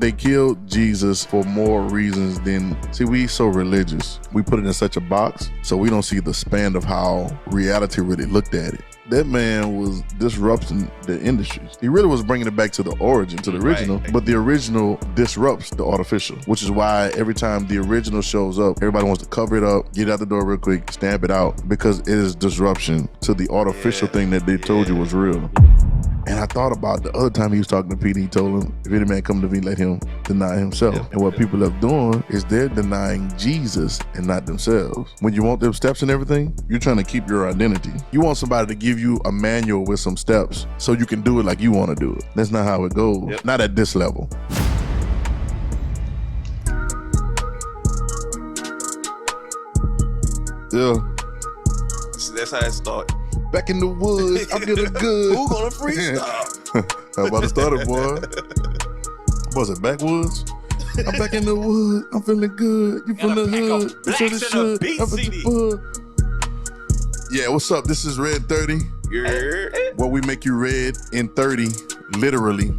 they killed Jesus for more reasons than, see, we so religious. We put it in such a box, so we don't see the span of how reality really looked at it. That man was disrupting the industry. He really was bringing it back to the origin, to the original, but the original disrupts the artificial, which is why every time the original shows up, everybody wants to cover it up, get it out the door real quick, stamp it out, because it is disruption to the artificial thing that they told you was real. And I thought about the other time he was talking to Peter, he told him, if any man come to me, let him deny himself. And what people are doing is they're denying Jesus and not themselves. When you want them steps and everything, you're trying to keep your identity. You want somebody to give you a manual with some steps so you can do it like you want to do it. That's not how it goes. Not at this level. Yeah. That's how it started. Back in the woods, I'm feeling good. Who gonna freestyle? How about to start it, boy? Was it backwoods? I'm back in the woods, I'm feeling good. You from the hood, you from the should. Yeah, what's up? This is Red30. Where we make you red in 30, literally.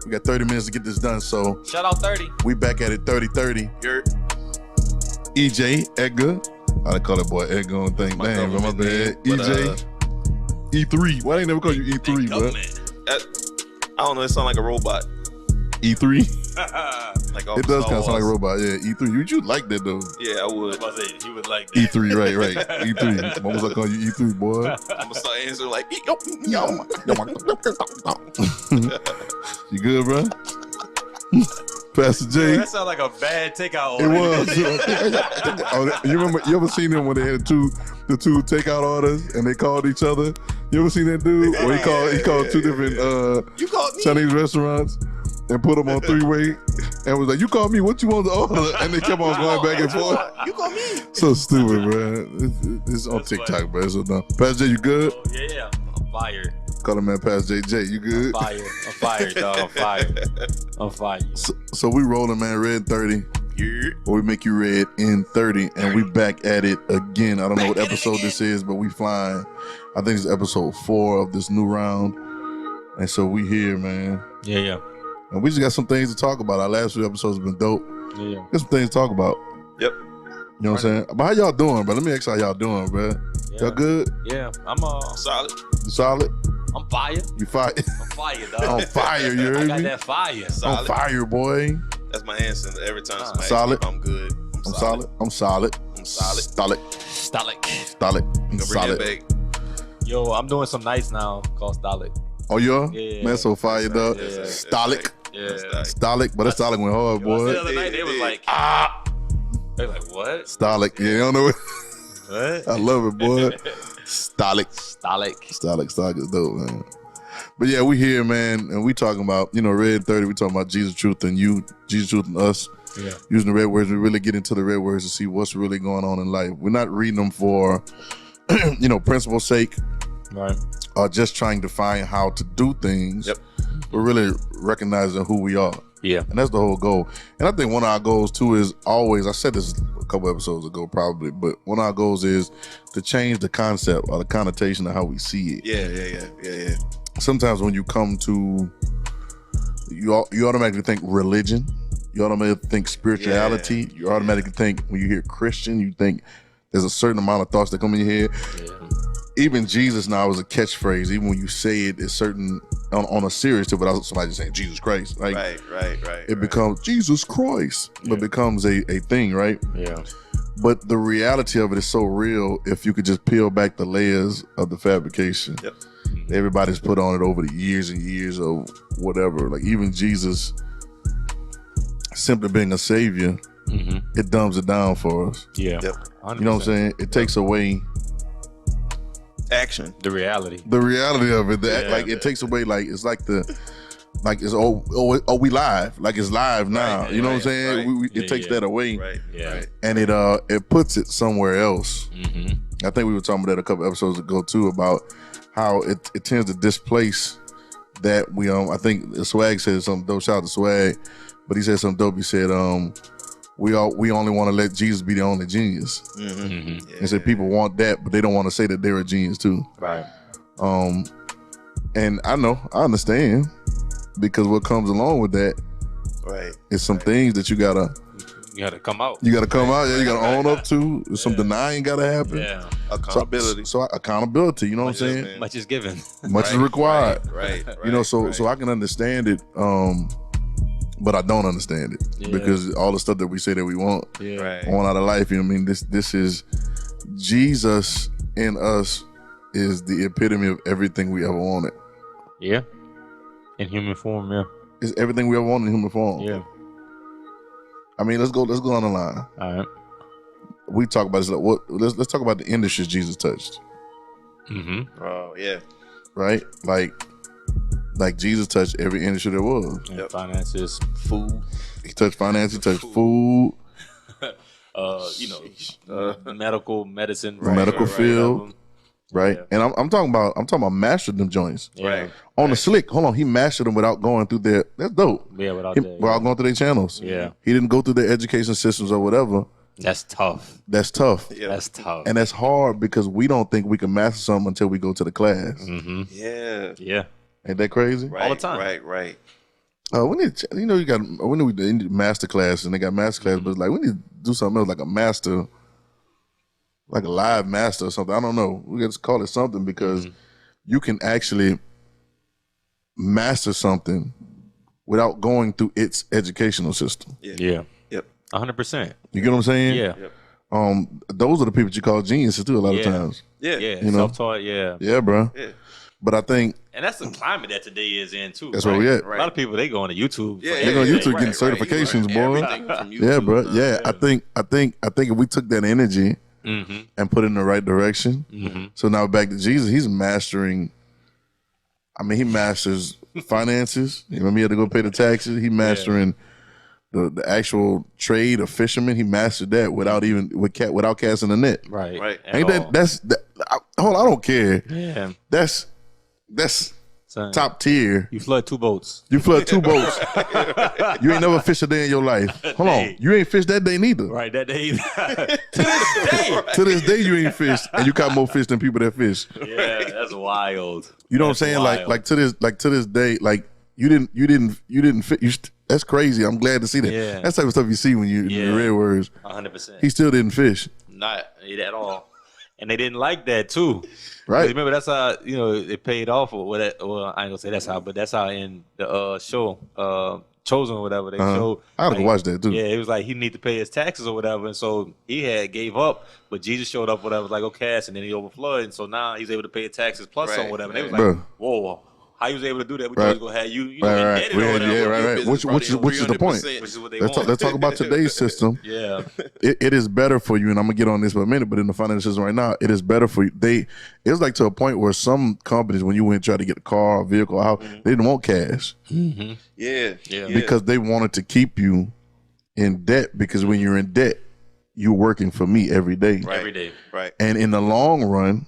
We got 30 minutes to get this done, so. Shout out 30. We back at it 30-30. EJ, Edgar. I call that boy Edgar on thing. Damn, my bad. EJ, E3. Why they never call you E3, bro? I don't know. It sounds like a robot. E3. Like it does kind of sound like a robot. Yeah, E3. You'd like that though. Yeah, I would. He would like that. E3, right. E3. Mama's gonna call you E3, boy. I'm gonna start answering like, You good, bro? Pastor J. Yeah, that sounds like a bad takeout order. It was. You ever seen them when they had the two takeout orders and they called each other? You ever seen that dude? Where he called two different Chinese restaurants and put them on three-way and was like, you called me, what you want to order? And they kept on going back and forth. You called me. So stupid, bro. It's on TikTok, bro. So dumb. Pastor J, you good? Oh, yeah, I'm fired. Call him man Pastor JJ, you good? I'm fired, dog. I'm fired. So we rolling, man, Red30. Where we make you red in 30, and we back at it again. I don't know what episode this is, but we flying. I think it's episode 4 of this new round. And so we here, man. Yeah. And we just got some things to talk about. Our last few episodes have been dope. Yeah. Got some things to talk about. Yep. You know what I'm saying? But how y'all doing, bro? Let me ask how y'all doing, bro. Yeah. Y'all good? Yeah, I'm solid. You solid? I'm fire. You fire? I'm fire, dog. On fire, you heard me? I got that fire. Solid. On fire, boy. That's my answer every time somebody solid. I'm good. I'm solid. I'm solid. I'm solid. Solid. I'm solid. Yo, I'm doing some nights now called Stolic. Oh, yeah? Yeah. Man, so fire, dog. Stolic. Yeah. Stolic, but that Stolic went hard, boy. The other night, they was like, They like, what? Stolic. Yeah, you don't know what? What? I love it, boy. Stolic is dope, man. But yeah, we here, man, and we talking about, Red30, we talking about Jesus Truth and you, Jesus Truth and us. Yeah. Using the red words, we really get into the red words to see what's really going on in life. We're not reading them for, principle's sake. Right. Or just trying to find how to do things. Yep. We're really recognizing who we are. Yeah. And that's the whole goal. And I think one of our goals too is always, I said this a couple episodes ago probably, but one of our goals is to change the concept or the connotation of how we see it. Yeah. Sometimes when you come to, you automatically think religion, you automatically think spirituality, you automatically think, when you hear Christian, you think there's a certain amount of thoughts that come in your head. Yeah. Even Jesus now is a catchphrase. Even when you say it, it's certain on a serious tip, without somebody just saying Jesus Christ. Like, right. It becomes Jesus Christ, but becomes a thing, right? Yeah. But the reality of it is so real if you could just peel back the layers of the fabrication. Yep. Everybody's put on it over the years and years of whatever. Like even Jesus, simply being a savior, it dumbs it down for us. Yeah. Yep. 100%. You know what I'm saying? It takes away action. The reality of it. It takes away, it's like we live. Like it's live now. Right, you know what I'm saying? Right. It takes that away. Right. Yeah. And it puts it somewhere else. Mm-hmm. I think we were talking about that a couple episodes ago too, about how it tends to displace that we I think Swag said something dope. Shout out to Swag, but he said something dope. He said we only want to let Jesus be the only genius. And said people want that, but they don't want to say that they're a genius too. Right. And I understand, because what comes along with that Right. It's some things that you gotta come out. You gotta come out. Yeah, you gotta own up to. There's some denying gotta happen. Yeah. Accountability. So accountability. You know what I'm saying? man. Much is given. Much is required. Right. You know, so I can understand it, but I don't understand it because all the stuff that we say that we want on out of life. You know what I mean? This is Jesus in us is the epitome of everything we ever wanted. Yeah. In human form, yeah. It's everything we ever wanted in human form. Yeah. I mean, let's go on the line. All right. We talk about this. Let's talk about the industries Jesus touched. Mm-hmm. Oh yeah. Right? Like Jesus touched every industry there was. And finances, food. He touched finance. He touched food. Medical medicine, The medical field. Right, Yeah. and I'm talking about mastered them joints. Yeah. Right. On the slick. Hold on, he mastered them without going through their. That's dope. Yeah, without Without going through their channels. Yeah. He didn't go through their education systems or whatever. That's tough. That's tough. Yeah. That's tough. And that's hard because we don't think we can master something until we go to the class. Mm-hmm. Yeah. Yeah. Ain't that crazy? Right. All the time. Right. We need, we need master classes and they got master classes, but it's like we need to do something else like a master, like a live master or something. I don't know. We got to call it something because you can actually master something without going through its educational system. Yeah. Yep. 100%. You get what I'm saying? Yeah. Yep. Those are the people you call geniuses too. A lot of times. Yeah. Yeah. You know? Self-taught. Yeah. Yeah, bro. Yeah. But I think And that's the climate that today is in too. that's where we at. Right. A lot of people they go on to YouTube. Yeah, They go on YouTube getting right. certifications, boy. Everything from YouTube. Yeah, bro. now. Yeah, I think if we took that energy Mm-hmm. and put it in the right direction. Mm-hmm. So now back to Jesus, he's mastering. I mean, he masters finances. You remember he had to go pay the taxes. He mastering the actual trade of fishermen. He mastered that without without casting a net. Right. Right. Ain't hold on, I don't care. Yeah. That's Son, top tier. You flood 2 boats. You flood 2 boats. You ain't never fished a day in your life. Hold on, you ain't fished that day neither. Right. That day. To this day, you ain't fished, and you caught more fish than people that fish. Yeah. That's wild. You know That's what I'm saying? wild. Like to this day, like you didn't fit. That's crazy. I'm glad to see that. Yeah. That's the type of stuff you see when you read words. 100%. He still didn't fish. Not at all. And they didn't like that too. Right. Remember, that's how it paid off. Well, I ain't gonna say that's how, but that's how in the show, Chosen or whatever, they showed. I gotta go watch that too. Yeah, it was like he need to pay his taxes or whatever, and so he had gave up, but Jesus showed up, whatever, was like okay, and then he overflowed, and so now he's able to pay his taxes plus some whatever. And they was like, Bruh. whoa, how he was able to do that? We Right. just gonna have you Right. indebted or whatever. Yeah, right. Business Which probably is the point? 300%. Which is what they Let's want. talk about today's system. Yeah, It is better for you, and I'm gonna get on this in a minute. But in the financial system right now, it is better for you. It's like to a point where some companies, when you went and tried to get a car, a vehicle, a house, they didn't want cash Yeah. because they wanted to keep you in debt. Because when you're in debt, you're working for me every day. Right. every day. Right. And in the long run,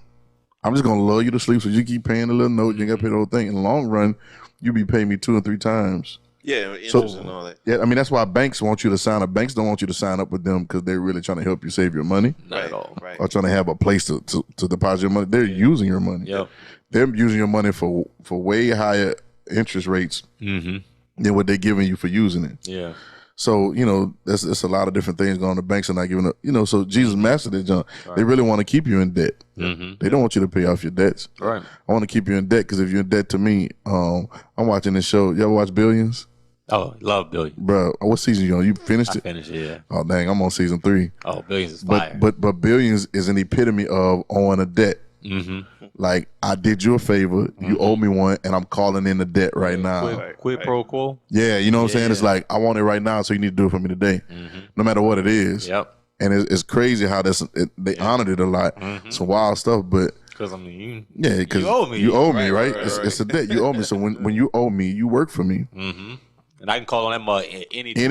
I'm just gonna lull you to sleep so you keep paying the little note. You ain't gotta pay the whole thing. In the long run, you be paying me 2 and 3 times. Yeah. Interest and all that. Yeah, I mean that's why banks want you to sign up. Banks don't want you to sign up with them because they're really trying to help you save your money Not at all. Right. or trying to have a place to deposit your money. They're using your money. Yep. They're using your money for way higher interest rates Mm-hmm. than what they're giving you for using it. Yeah. So, there's a lot of different things going on. The banks are not giving up. So Jesus mastered it, John. They really want to keep you in debt. Mm-hmm. They don't want you to pay off your debts. Right. I want to keep you in debt because if you're in debt to me, I'm watching this show. You ever watch Billions? Oh, love Billions. Bro, what season you on? You finished I it? finished it. Yeah. Oh, dang, I'm on season 3. Oh, Billions is fire. But Billions is an epitome of owing a debt. Mm-hmm. Like, I did you a favor, you owe me one, and I'm calling in the debt right now. Quid pro quo. Yeah, you know what I'm saying? It's Yeah. like, I want it right now, so you need to do it for me today, no matter what it is. Yep. And it's crazy how they honored it a lot. Some wild stuff, but Because I mean, yeah, because you owe me. You owe me, right? right, It's a debt. You owe me. So when you owe me, you work for me. Mm-hmm. And I can call on that mug anytime.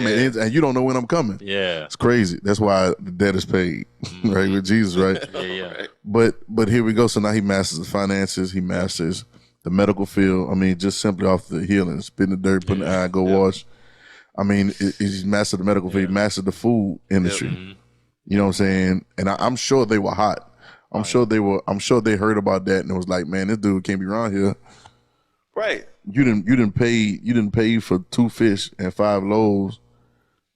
Anytime, and you don't know when I'm coming. Yeah. It's crazy. That's why the debt is paid, right? With Jesus, right? Yeah. But here we go. So now he masters the finances. He masters the medical field. I mean, just simply off the healing, spit in the dirt, put in the eye, go wash. I mean, he's mastered the medical field. He mastered the food industry. You know what I'm saying? And I'm sure they were hot. I'm sure they heard about that and it was like, man, this dude can't be around here. Right. You didn't pay for 2 fish and 5 loaves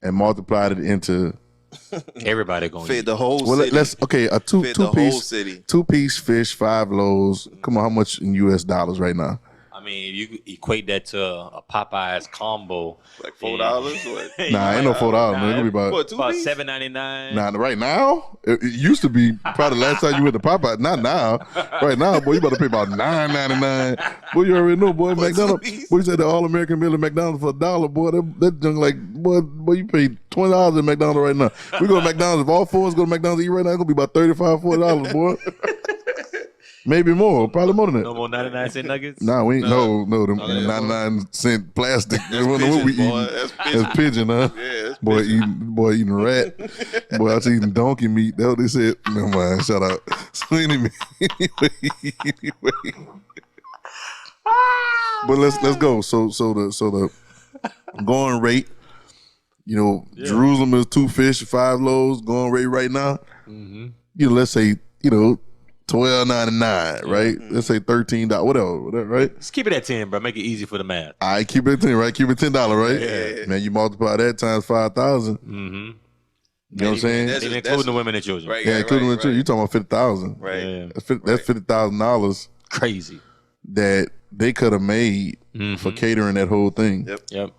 and multiplied it into Everybody going to fed the whole well. city. Let's a two Fed two the whole piece city. 2-piece fish, 5 loaves. Come on, how much in U.S. dollars right now? I mean, you equate that to a Popeye's combo. Like $4. What? Nah, ain't no $4. Man, it'll be about What, 2 about piece? $7.99. Nah, right now it used to be probably last time you went to Popeye. Not now. Right now, boy, you about to pay about $9.99. Boy, you already know, boy. What, McDonald's. 2 piece? Boy, you said the All American meal at McDonald's for $1, boy. That junk like boy, you paid $20 at McDonald's right now. We go to McDonald's. If all 4 of us go to McDonald's to eat right now, it's gonna be about $35-$40, boy. Maybe more, probably more than that. No more 99-cent nuggets? Nah, we ain't no them No, that's 99-cent plastic. That's What we pigeon, boy. eating? That's pigeon. That's pigeon, huh? Yeah, that's Boy eating rat. Boy, I was eating donkey meat. That's what they said. Never mind. Shout out. So anyway. But let's go. So the going rate. You know, Jerusalem is 2 fish, 5 loaves. Going rate right now. Mm-hmm. You know, let's say $12.99, right? Let's say $13, whatever, right? Just keep it at 10, bro. Make it easy for the math. I keep it at 10, right? Keep it $10, right? Yeah. Man, you multiply that times 5,000. Mm-hmm. You know what I'm saying? That's- Even including the women and children. Right. Yeah, including right, you talking about 50,000. Right. Yeah. That's $50,000 Crazy. that they could have made for catering that whole thing. Yep. Yep.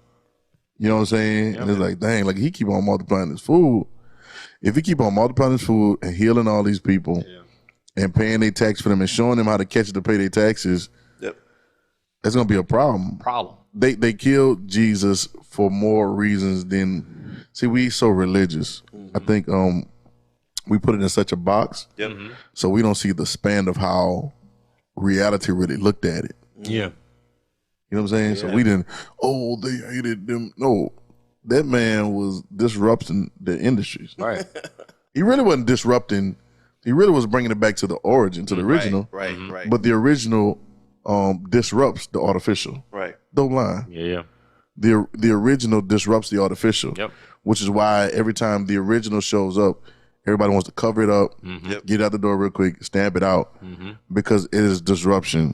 You know what I'm saying? And it's like, dang, like he keep on multiplying his food. If he keep on multiplying his food and healing all these people and paying their tax for them and showing them how to catch it to pay their taxes, Yep. that's gonna be a problem. They killed Jesus for more reasons than we so religious. I think we put it in such a box, Yep. so we don't see the span of how reality really looked at it. Yeah. You know what I'm saying? So we didn't. Oh, they hated them. No, that man was disrupting the industries. Right. He really wasn't disrupting. He really was bringing it back to the origin, to the original. Right. Right. But the original disrupts the artificial. Right. Don't lie. Yeah. The original disrupts the artificial. Yep. Which is why every time the original shows up, everybody wants to cover it up, get it out the door real quick, stamp it out, because it is disruption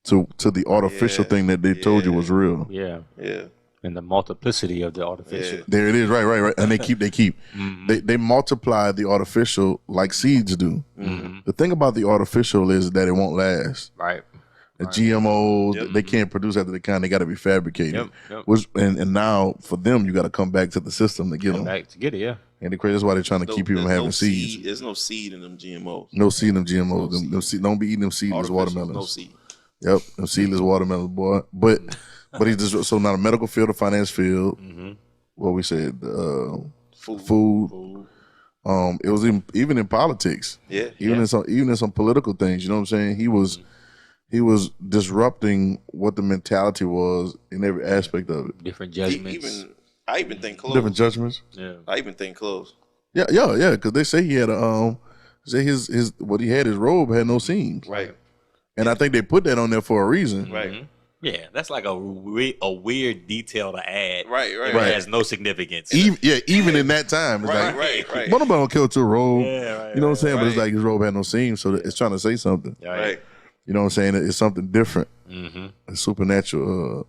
to the artificial thing that they told you was real. Yeah. Yeah. And the multiplicity of the artificial. There it is. Right. And they keep. They multiply the artificial like seeds do. The thing about the artificial is that it won't last. Right. The GMOs, they can't produce after they can. They got to be fabricated. Yep. Which, and now for them, you got to come back to the system to get them. Back to get it, yeah. And that's why they're trying to keep you from having seeds. There's no seed in them GMOs. No seed in them GMOs. Don't be eating them seedless watermelons. No seed. Yep, them seedless watermelons, boy. But he's just so now the medical field, the finance field. What we said, food. It was even in politics. Yeah. Even in some political things. You know what I'm saying? He was disrupting what the mentality was in every aspect of it. Different judgments. I even think clothes. Different judgments. Yeah. I even think clothes. Yeah. Because they say he had his what he had, his robe had no seams. Right. And I think they put that on there for a reason. Right. Yeah, that's like a weird detail to add. Right. It has no significance. Even in that time, it's Right. But nobody don't kill to a robe. Yeah, right, you know what I'm saying? But it's right. like his robe had no seams, so it's trying to say something. Right. You know what I'm saying? It's something different. It's supernatural.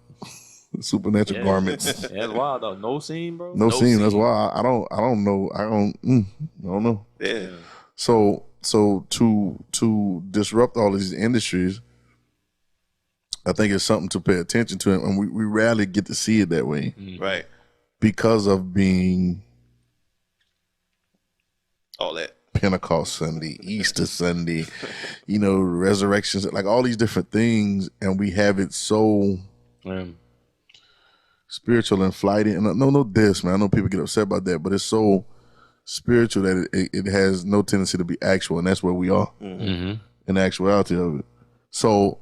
Supernatural garments. Yeah, that's wild though. No seam, bro. No seam. That's why I don't know. I don't know. Yeah. So to disrupt all these industries, I think it's something to pay attention to, and we rarely get to see it that way. Right. Because of being all that Pentecost Sunday, Easter Sunday, resurrections, like all these different things, and we have it so spiritual and flighty. And no diss, man. I know people get upset about that, but it's so spiritual that it has no tendency to be actual, and that's where we are in the actuality of it. So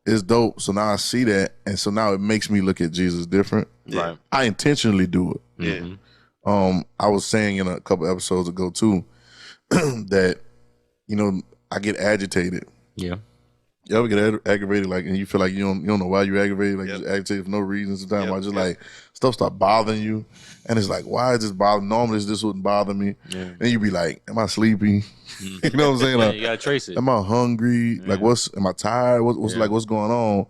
it's dope. So now I see that, and so now it makes me look at Jesus different. Right. I intentionally do it. Yeah. I was saying in a couple episodes ago too that I get agitated. Yeah. You ever get aggravated, like, and you feel like you don't know why you're aggravated, like just agitated for no reason. Sometimes I just like stuff start bothering you, and it's like, why is this bothering? Normally this wouldn't bother me. Yeah. And you be like, am I sleepy? You know what I'm saying? Like, you gotta trace it. Am I hungry? Like, am I tired? What's going on?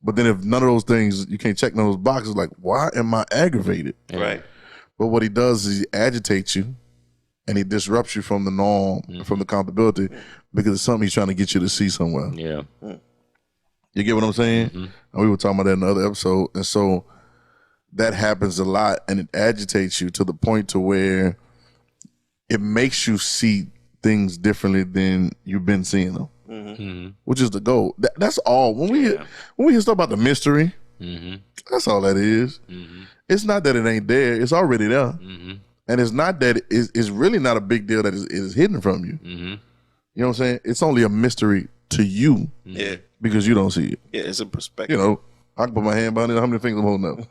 But then if none of those things, you can't check none of those boxes, like, why am I aggravated? Yeah. Right. But what he does is he agitates you and he disrupts you from the norm, from the accountability, because it's something he's trying to get you to see somewhere. Yeah. You get what I'm saying? And we were talking about that in another episode. And so that happens a lot, and it agitates you to the point to where it makes you see things differently than you've been seeing them, which is the goal. That's all. When we hear stuff about the mystery, that's all that is. It's not that it ain't there. It's already there. And it's not that it's really not a big deal that it is hidden from you. You know what I'm saying? It's only a mystery to you because you don't see it. Yeah, it's a perspective. You know, I can put my hand behind it. How many fingers I'm holding up?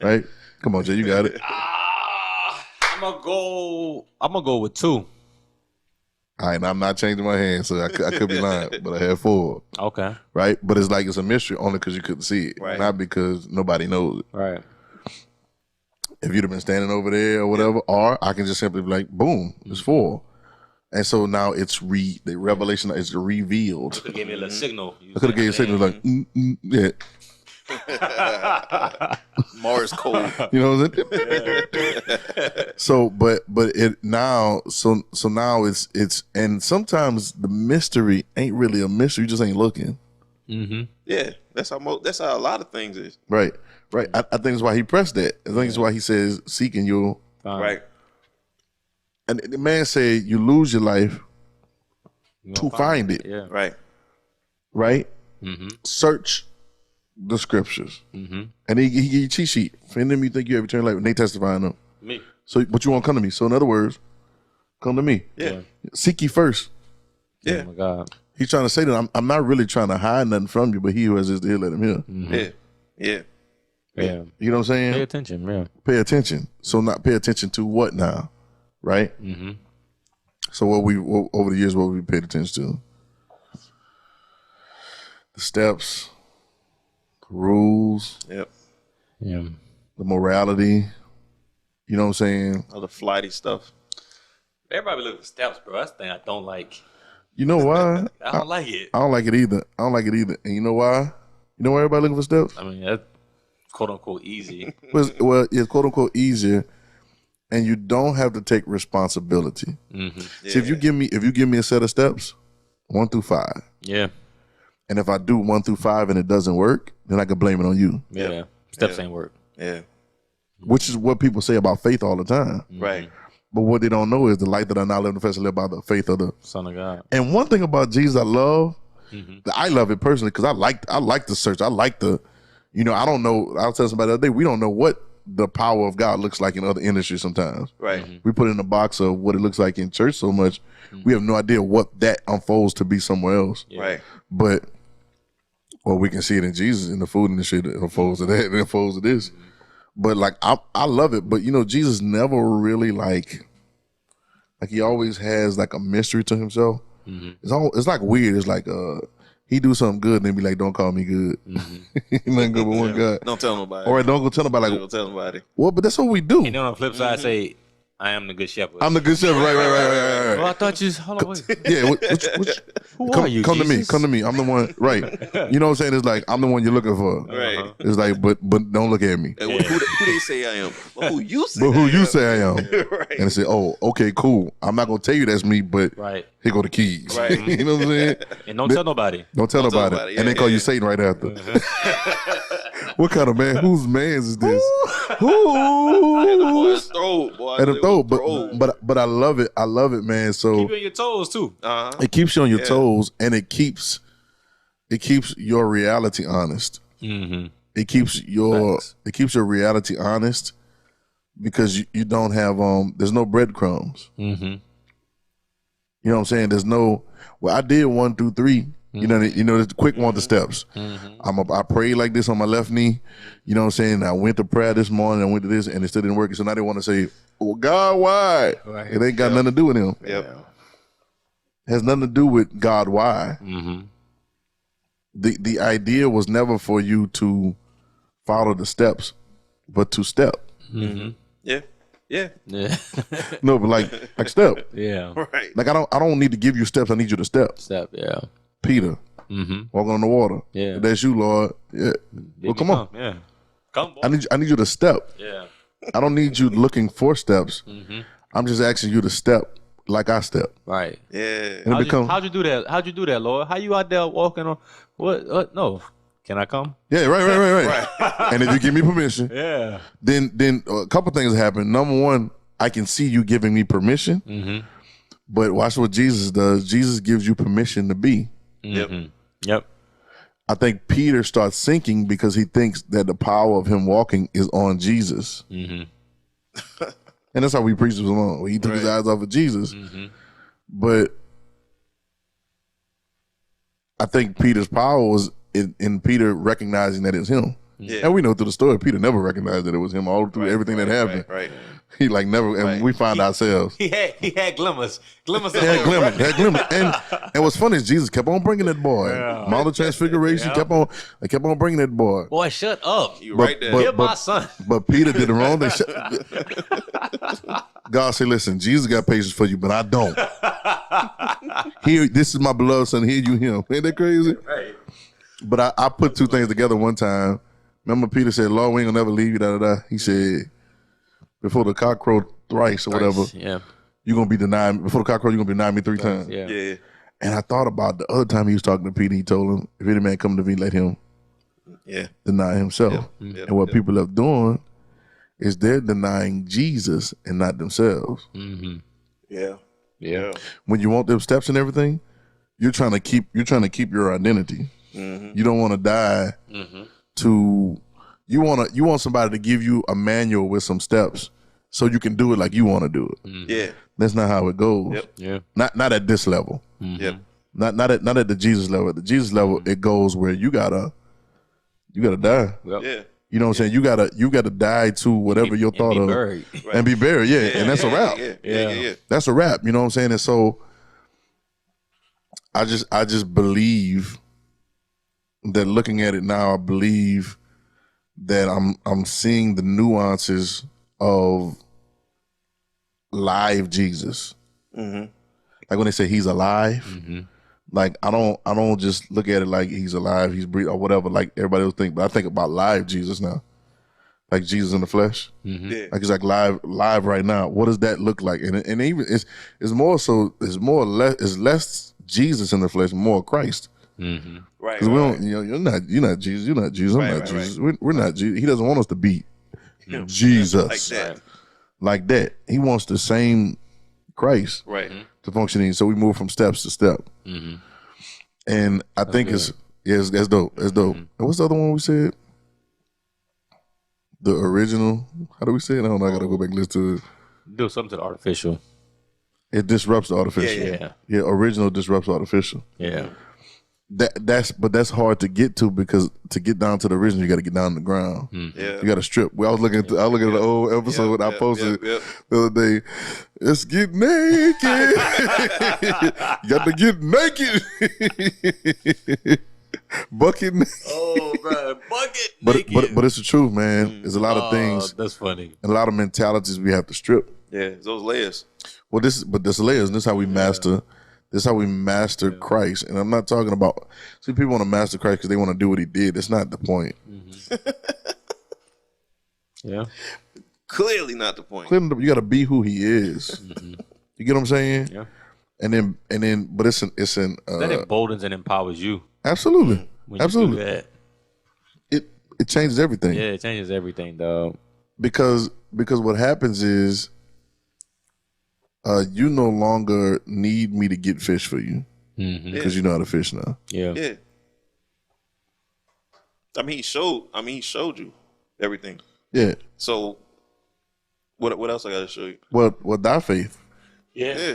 Right? Come on, Jay, you got it. I'm gonna go with 2. All right, now I'm not changing my hand, so I could be lying, but I had 4. Okay. Right? But it's like it's a mystery only because you couldn't see it, Right. not because nobody knows it. Right. If you'd have been standing over there or whatever, or I can just simply be like, boom, it's 4. And so now it's the revelation is revealed. You could give me a little signal. I could have gave you a signal like, yeah. Morse code. You know what I'm saying? So, but it now, so now it's, and sometimes the mystery ain't really a mystery. You just ain't looking. Yeah, that's how a lot of things is. Right. I think it's why he pressed that. I think it's why he says, seeking you'll. Right. And the man said, you lose your life to find it. Yeah. Right. Right? Search the scriptures. And he give you a cheat sheet. For them you think you have eternal life, and they testify on them. Me. So, but you won't come to me. So in other words, come to me. Yeah. Seek ye first. Yeah. Oh my God. He's trying to say that I'm not really trying to hide nothing from you, but he who has his ear, let him hear. Yeah. Yeah. Yeah. You know what I'm saying? Pay attention, yeah. Pay attention. So not pay attention to what now? Right? So over the years, what we paid attention to? The steps, the rules, Yep. Yeah. the morality. You know what I'm saying? All the flighty stuff. Everybody look for steps, bro. That's the thing I don't like. You know why? I don't like it. I don't like it either. And you know why? You know why everybody looking for steps? I mean, that's quote unquote easy. Well, it's quote unquote easier, and you don't have to take responsibility. See, if you give me a set of steps, 1 through 5, Yeah. and if I do 1 through 5 and it doesn't work, then I can blame it on you. Yeah. Steps ain't work. Yeah. Which is what people say about faith all the time. Right. But what they don't know is the life that I now live in the flesh, I live by the faith of the Son of God. And one thing about Jesus I love, I love it personally because I like the search. I like the, I don't know. I was telling somebody the other day, we don't know what the power of God looks like in other industries sometimes. Right. We put it in a box of what it looks like in church so much, we have no idea what that unfolds to be somewhere else. Yeah. Right. But, well, we can see it in Jesus, in the food industry, that unfolds to that, and unfolds to this. But like, I love it. But Jesus never really like he always has like a mystery to himself. It's like weird. It's like he do something good and then be like, don't call me good. Nothing good but one God. Don't tell nobody. All right, don't go tell nobody. Like, Don't tell nobody. well, but that's what we do. And then on the flip side, say, I am the good shepherd. I'm the good shepherd. Right. Well, I thought you. Hold on, wait. Yeah, Who come, are you? come to me. Jesus? Come to me. I'm the one. Right. You know what I'm saying? It's like I'm the one you're looking for. Right. It's like, but don't look at me. And who they say I am? Well, who you say? But who I you am. say I am? Right. And I say, oh, okay, cool. I'm not gonna tell you that's me, but Right. here go the keys. Right. You know what I'm saying? And don't tell nobody. Don't tell Don't tell nobody. nobody. And they Yeah, call you yeah. Satan right after. What kind of man? Whose man's is this? Boy, throat, boy. At the throat, Throat. but I love it. I love it, man. So Keep you on your toes too. it keeps you on your toes, and it keeps your reality honest. It keeps your reality honest because you don't have there's no breadcrumbs. You know what I'm saying? There's no. Well, I did 1 through 3. You know, the quick one, the steps. I prayed like this on my left knee. You know what I'm saying? I went to prayer this morning. I went to this, and it still didn't work. So now they want to say, "Well, God, why?" Right. It ain't got nothing to do with him. Yep. It has nothing to do with God. Why? The idea was never for you to follow the steps, but to step. Yeah. Yeah. Yeah. No, but like step. Yeah. Right. Like I don't need to give you steps. I need you to step. Step. Yeah. Peter, walking on the water. Yeah. If that's you, Lord. Yeah. Well, come on. Yeah. Come, boy. I need you to step. Yeah. I don't need you looking for steps. I'm just asking you to step like I step. Right. Yeah. And How'd you do that? How'd you do that, Lord? How you out there walking on? What? No. Can I come? Yeah, right. And if you give me permission, Yeah. then a couple things happen. Number one, I can see you giving me permission. But watch what Jesus does. Jesus gives you permission to be. Yep. I think Peter starts sinking because he thinks that the power of him walking is on Jesus. And that's how we preach this along. He took his eyes off of Jesus. But I think Peter's power was in Peter recognizing that it's him. Yeah. And we know through the story, Peter never recognized that it was him all through everything that happened. Right. He like never, and we find ourselves. He had glimmers. Glimmers. He had glimmers. And what's funny is Jesus kept on bringing that boy. Mount of Transfiguration, kept on bringing that boy. Boy, shut up. You right there. You're my son. But Peter did the wrong thing. God said, listen, Jesus got patience for you, but I don't. Here, this is my beloved son. Here you him. Ain't that crazy? Right. But I put two things together one time. Remember Peter said, Lord, we ain't gonna never leave you, da-da-da. He said, before the cock crowed thrice or whatever, you're gonna be denying, before the cock crowed, you're gonna be denying me three times. Yeah. And I thought about the other time he was talking to Peter, he told him, if any man come to me, let him deny himself. And what people are doing is they're denying Jesus and not themselves. Yeah. When you want them steps and everything, you're trying to keep your identity. You don't want to die to you want somebody to give you a manual with some steps so you can do it like you want to do it. Yeah. That's not how it goes. Yeah. Not at this level. Yep. Not at the Jesus level. At the Jesus level, it goes where you gotta die. Yep. Yeah. You know what I'm saying? You gotta die to whatever your thought of buried. and be buried. Yeah. And that's a wrap. Yeah. That's a wrap. You know what I'm saying? And so I just believe that looking at it now, I believe that I'm seeing the nuances of live Jesus. Like when they say he's alive, like I don't just look at it like he's alive, he's breathing or whatever, like everybody else think, but I think about live Jesus now. Like Jesus in the flesh. Yeah. Like he's like live right now. What does that look like? And even it's less Jesus in the flesh, more Christ. Right. Because we don't, you're not Jesus, I'm not Jesus. We're not Jesus. He doesn't want us to be Jesus like that. He wants the same Christ to function in. So we move from steps to step. And I think that's dope. That's dope. And what's the other one we said? The original. How do we say it? I don't know. I gotta go back and listen to it. Do something to the artificial. It disrupts the artificial. Yeah. Original disrupts artificial. Yeah. That's hard to get to because to get down to the original, you got to get down on the ground. Yeah. You got to strip. I was looking at the old episode I posted the other day. Let's get naked. You got to get naked. Bucket naked. Oh, bro, bucket naked. But it's the truth, man. There's a lot of things. That's funny. And a lot of mentalities we have to strip. Yeah, those layers. Well, this layers. And this is how we master. This is how we master Christ. And I'm not talking about. See, people want to master Christ because they want to do what he did. That's not the point. Yeah. Clearly not the point. Clearly, you got to be who he is. You get what I'm saying? Yeah. And then, but it's an. That emboldens and empowers you. Absolutely. When you Absolutely. do that. It changes everything. Yeah, it changes everything, dog. Because what happens is, you no longer need me to get fish for you because you know how to fish now. Yeah. Yeah. I mean, he showed you everything. Yeah. So, what else I got to show you? Well, thy faith. Yeah.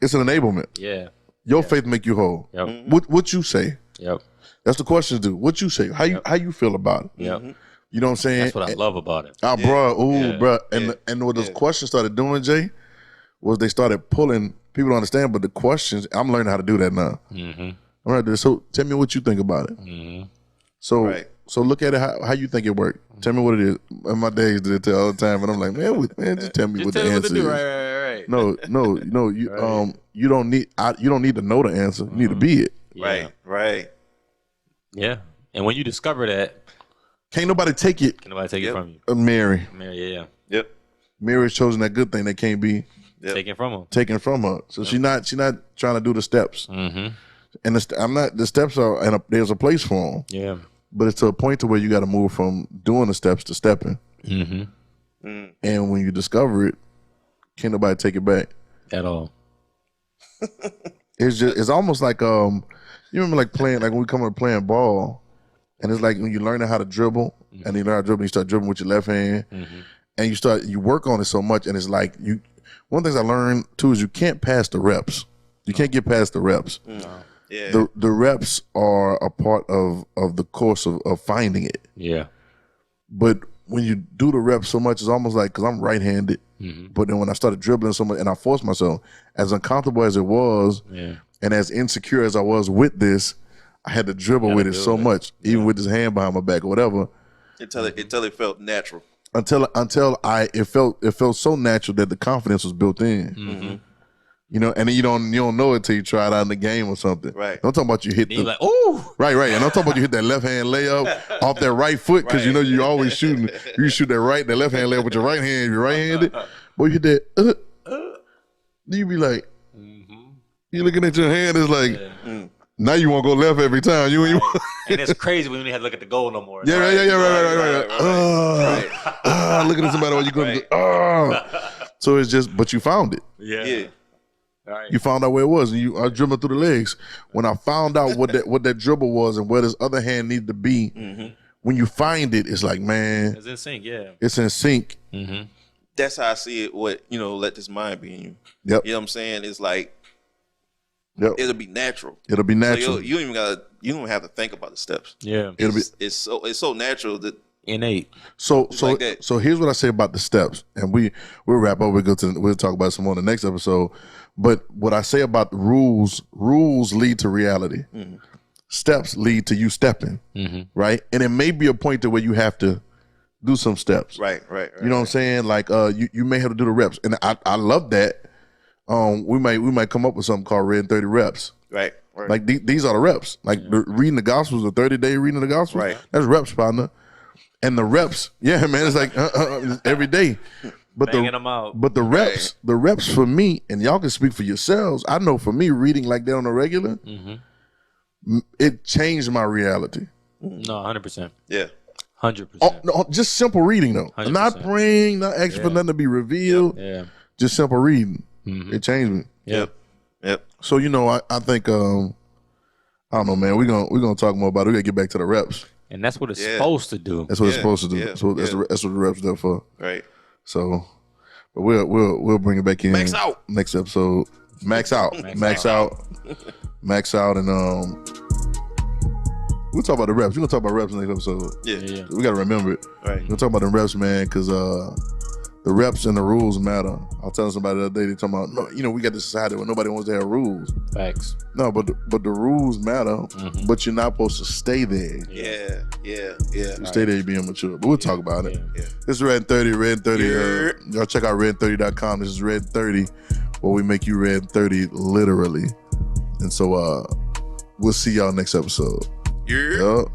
It's an enablement. Yeah. Your faith make you whole. Yep. What you say? Yep. That's the questions do. What you say? How you feel about it? Yep. You know what I'm saying? That's what I love about it. Bro. And what those questions started doing, Jay, was they started pulling. People don't understand, but the questions. I'm learning how to do that now. I'm right there. So tell me what you think about it. So look at it how you think it worked. Tell me what it is. And my days did it tell all the time, and I'm like, man, just tell me what the answer is. Right. No, you don't need to know the answer. You need to be it. Right. Right. Yeah. And when you discover that, can't nobody take it. Can nobody take it from you? Mary. Yeah. Yep. Mary has chosen that good thing that can't be taken from her. Taken from her. So she's not trying to do the steps. Mm-hmm. And the steps are, and there's a place for them. Yeah. But it's to a point to where you got to move from doing the steps to stepping. Mm-hmm. And when you discover it, can't nobody take it back at all. It's almost like you remember like playing, like when we come to playing ball, and it's like when you learn how to dribble, and you learn how to dribble, you start dribbling with your left hand, and you work on it so much, and it's like one of the things I learned too is you can't pass the reps. You can't get past the reps. Yeah. The reps are a part of the course of finding it. Yeah. But when you do the reps so much, it's almost like, because I'm right-handed, but then when I started dribbling so much, and I forced myself, as uncomfortable as it was, and as insecure as I was with this, I had to dribble with it so much, even with this hand behind my back or whatever. Until it felt natural. Until it felt so natural that the confidence was built in. You know, and then you don't know it till you try it out in the game or something. Right. Don't talk about you hit like, ooh. Right. And I'm talking about you hit that left hand layup off that right foot, because you know you always shooting. You shoot that left hand layup with your right hand. You're right-handed. Boy, you hit that. You be like, you looking at your hand. It's like, now you want to go left every time. And it's crazy when you have to look at the goal no more. Yeah, right. Looking at somebody while you going. So it's just, but you found it. Yeah. All right. You found out where it was, and I dribbling through the legs. When I found out what that dribble was and where this other hand needed to be, when you find it, it's like, man, it's in sync. Yeah, it's in sync. That's how I see it. Let this mind be in you. Yep. You know what I'm saying? It's like, it'll be natural. It'll be natural. So you don't even have to think about the steps. Yeah, it's so natural that. Innate. So like that. So here's what I say about the steps, and we'll wrap up. We'll talk about some more in the next episode. But what I say about the rules lead to reality. Steps lead to you stepping, right? And it may be a point to where you have to do some steps. Right. You know what I'm saying? Like you may have to do the reps, and I love that. We might come up with something called Redin30 reps. Right. Like these are the reps. Like reading the Gospels, the 30-day reading of the Gospels. Right. That's reps, partner. And the reps, yeah, man, it's like every day. But banging them out. But the reps for me, and y'all can speak for yourselves. I know for me, reading like that on a regular, it changed my reality. No, 100%. Yeah, 100%. Oh, no, just simple reading though, 100%. Not praying, not asking for nothing to be revealed. Yeah, just simple reading. It changed me. Yep. So I think I don't know, man. We're gonna talk more about it. We gotta get back to the reps. And that's what it's supposed to do. That's what it's supposed to do. Yeah. So that's what the reps there for. Right. So, but we'll bring it back in. Max out. Next episode. Max out. Max out. Max out, and we'll talk about the reps. We're gonna talk about reps in the next episode. Yeah. We gotta remember it. Right. We're gonna talk about the reps, man, because the reps and the rules matter. I was telling somebody the other day, they talking about, no, we got this society where nobody wants to have rules. Facts. No, but the rules matter, but you're not supposed to stay there. Yeah. You stay there, you're being mature. But we'll talk about it. Yeah. This is Redin30. Y'all check out Redin30.com. This is Redin30, where we make you Redin30 literally. And so we'll see y'all next episode. Yeah. Yup.